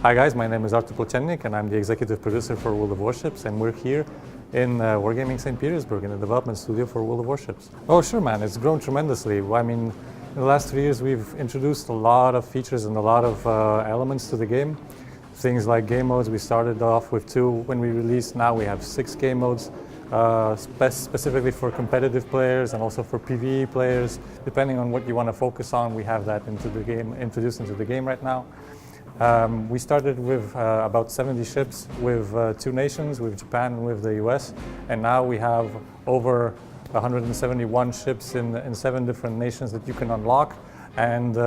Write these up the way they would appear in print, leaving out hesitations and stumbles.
Hi guys, my name is Artur and I'm the executive producer for World of Warships, and we're here in Wargaming St. Petersburg in the development studio for World of Warships. Oh sure man, it's grown tremendously. I mean, in the last 3 years we've introduced a lot of features and a lot of elements to the game. Things like game modes, we started off with 2 when we released. Now we have 6 game modes, specifically for competitive players and also for PvE players. Depending on what you want to focus on, we have that introduced into the game right now. We started with about 70 ships with 2 nations, with Japan and with the US, and now we have over 171 ships in 7 different nations that you can unlock, and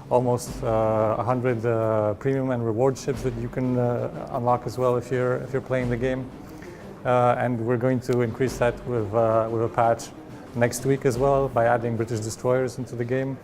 almost 100 premium and reward ships that you can unlock as well if you're playing the game. And we're going to increase that with a patch next week as well by adding British destroyers into the game.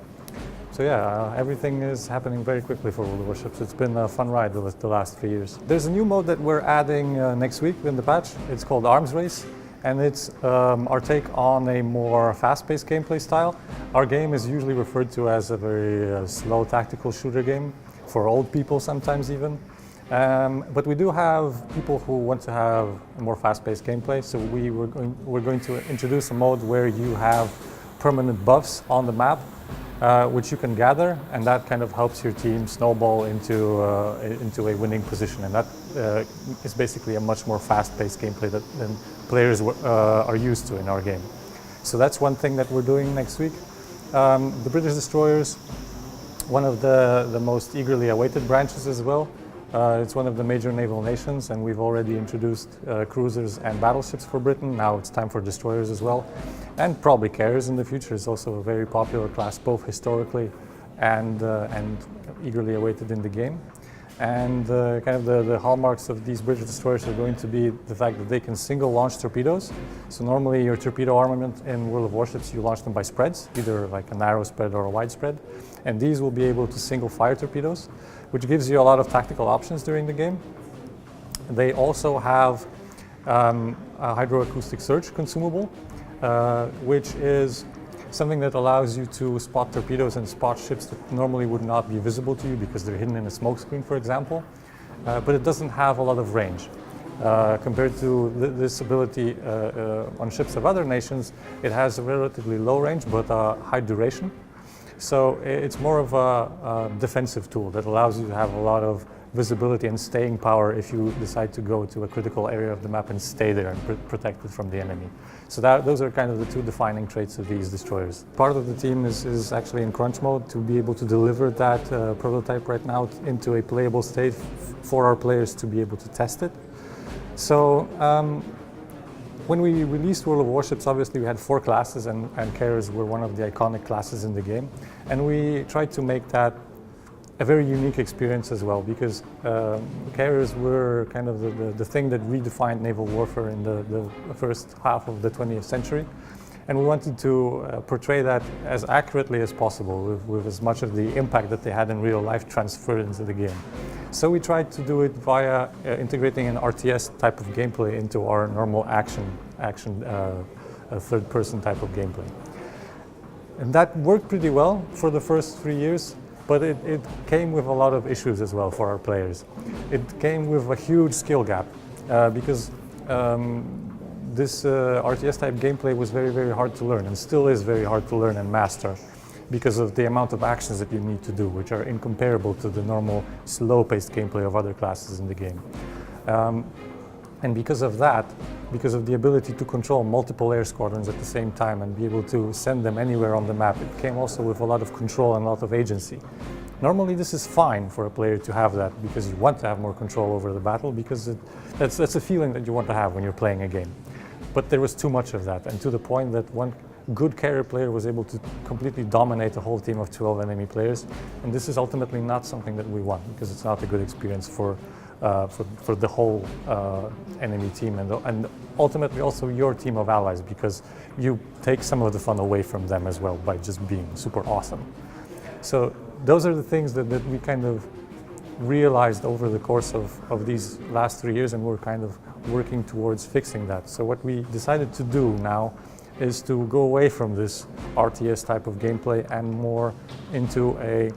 So yeah, everything is happening very quickly for World of Warships. It's been a fun ride the last 3 years. There's a new mode that we're adding next week in the patch. It's called Arms Race, and it's our take on a more fast-paced gameplay style. Our game is usually referred to as a very slow tactical shooter game, for old people sometimes even. But we do have people who want to have a more fast-paced gameplay, so we're going to introduce a mode where you have permanent buffs on the map, which you can gather, and that kind of helps your team snowball into a winning position. And that is basically a much more fast-paced gameplay than players are used to in our game. So that's one thing that we're doing next week. The British destroyers, one of the most eagerly awaited branches as well. It's one of the major naval nations, and we've already introduced cruisers and battleships for Britain. Now it's time for destroyers as well, and probably carriers in the future. It's also a very popular class, both historically and eagerly awaited in the game. And kind of the hallmarks of these British destroyers are going to be the fact that they can single launch torpedoes. So normally your torpedo armament in World of Warships, you launch them by spreads, either like a narrow spread or a wide spread. And these will be able to single fire torpedoes, which gives you a lot of tactical options during the game. They also have a hydroacoustic search consumable, which is something that allows you to spot torpedoes and spot ships that normally would not be visible to you because they're hidden in a smoke screen, for example. But it doesn't have a lot of range. Compared to this ability on ships of other nations, it has a relatively low range but high duration. So it's more of a defensive tool that allows you to have a lot of visibility and staying power if you decide to go to a critical area of the map and stay there and protect it from the enemy. So those are kind of the 2 defining traits of these destroyers. Part of the team is actually in crunch mode to be able to deliver that prototype right now into a playable state for our players to be able to test it. So when we released World of Warships, obviously we had 4 classes, and carriers were one of the iconic classes in the game. And we tried to make that a very unique experience as well, because carriers were kind of the thing that redefined naval warfare in the first half of the 20th century. And we wanted to portray that as accurately as possible, with as much of the impact that they had in real life transferred into the game. So we tried to do it via integrating an RTS type of gameplay into our normal action third-person type of gameplay. And that worked pretty well for the first 3 years, but it came with a lot of issues as well for our players. It came with a huge skill gap because this RTS type gameplay was very, very hard to learn, and still is very hard to learn and master because of the amount of actions that you need to do, which are incomparable to the normal slow-paced gameplay of other classes in the game. And because of that, because of the ability to control multiple air squadrons at the same time and be able to send them anywhere on the map, it came also with a lot of control and a lot of agency. Normally this is fine for a player to have that because you want to have more control over the battle, because that's a feeling that you want to have when you're playing a game. But there was too much of that, and to the point that one good carrier player was able to completely dominate a whole team of 12 enemy players, and this is ultimately not something that we want, because it's not a good experience for the whole enemy team, and ultimately also your team of allies, because you take some of the fun away from them as well by just being super awesome. So those are the things that we kind of realized over the course of these last 3 years, and we're kind of working towards fixing that. So what we decided to do now is to go away from this RTS type of gameplay and more into a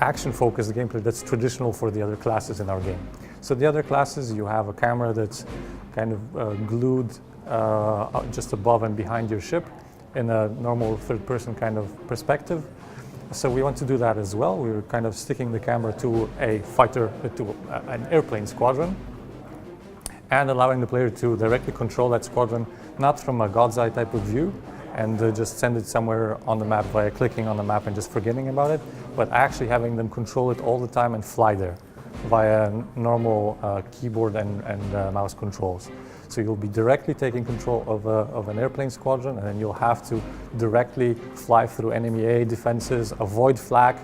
action-focused gameplay that's traditional for the other classes in our game. So the other classes, you have a camera that's kind of glued just above and behind your ship in a normal third-person kind of perspective. So we want to do that as well. We're kind of sticking the camera to a fighter, to an airplane squadron, and allowing the player to directly control that squadron, not from a God's eye type of view, and just send it somewhere on the map via clicking on the map and just forgetting about it, but actually having them control it all the time and fly there via normal keyboard and mouse controls. So you'll be directly taking control of an airplane squadron, and then you'll have to directly fly through enemy A defenses, avoid flak,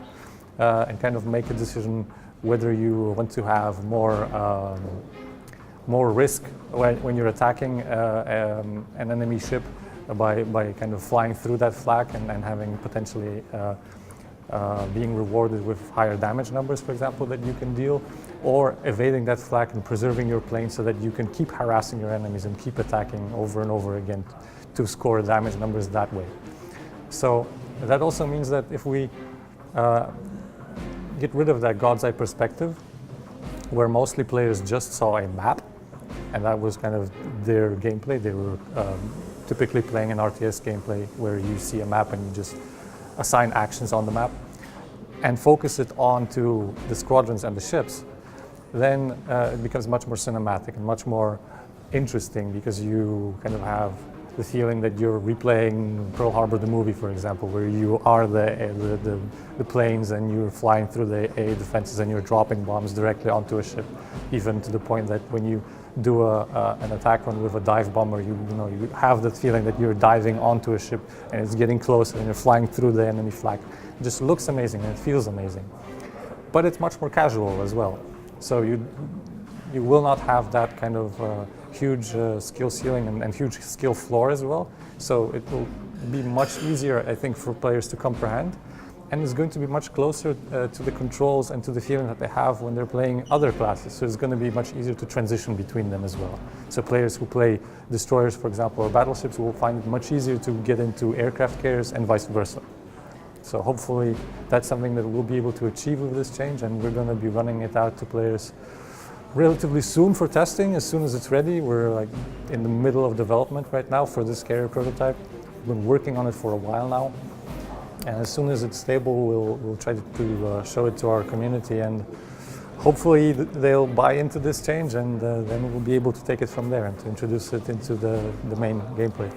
and kind of make a decision whether you want to have more risk when you're attacking an enemy ship by kind of flying through that flak and having potentially being rewarded with higher damage numbers, for example, that you can deal, or evading that flak and preserving your plane so that you can keep harassing your enemies and keep attacking over and over again to score damage numbers that way. So that also means that if we get rid of that God's eye perspective, where mostly players just saw a map, and that was kind of their gameplay. They were typically playing an RTS gameplay where you see a map and you just assign actions on the map and focus it onto the squadrons and the ships. Then it becomes much more cinematic and much more interesting, because you kind of have the feeling that you're replaying Pearl Harbor, the movie, for example, where you are the planes and you're flying through the A defenses and you're dropping bombs directly onto a ship, even to the point that when you do an attack run with a dive bomber, you have that feeling that you're diving onto a ship and it's getting closer and you're flying through the enemy flag. It just looks amazing and it feels amazing. But it's much more casual as well. So you will not have that kind of huge skill ceiling and huge skill floor as well. So it will be much easier, I think, for players to comprehend. And it's going to be much closer to the controls and to the feeling that they have when they're playing other classes. So it's going to be much easier to transition between them as well. So players who play destroyers, for example, or battleships will find it much easier to get into aircraft carriers and vice versa. So hopefully that's something that we'll be able to achieve with this change, and we're going to be running it out to players relatively soon for testing. As soon as it's ready, we're like in the middle of development right now for this carrier prototype. We've been working on it for a while now. And as soon as it's stable, we'll try to show it to our community, and hopefully they'll buy into this change, and then we'll be able to take it from there and to introduce it into the main gameplay.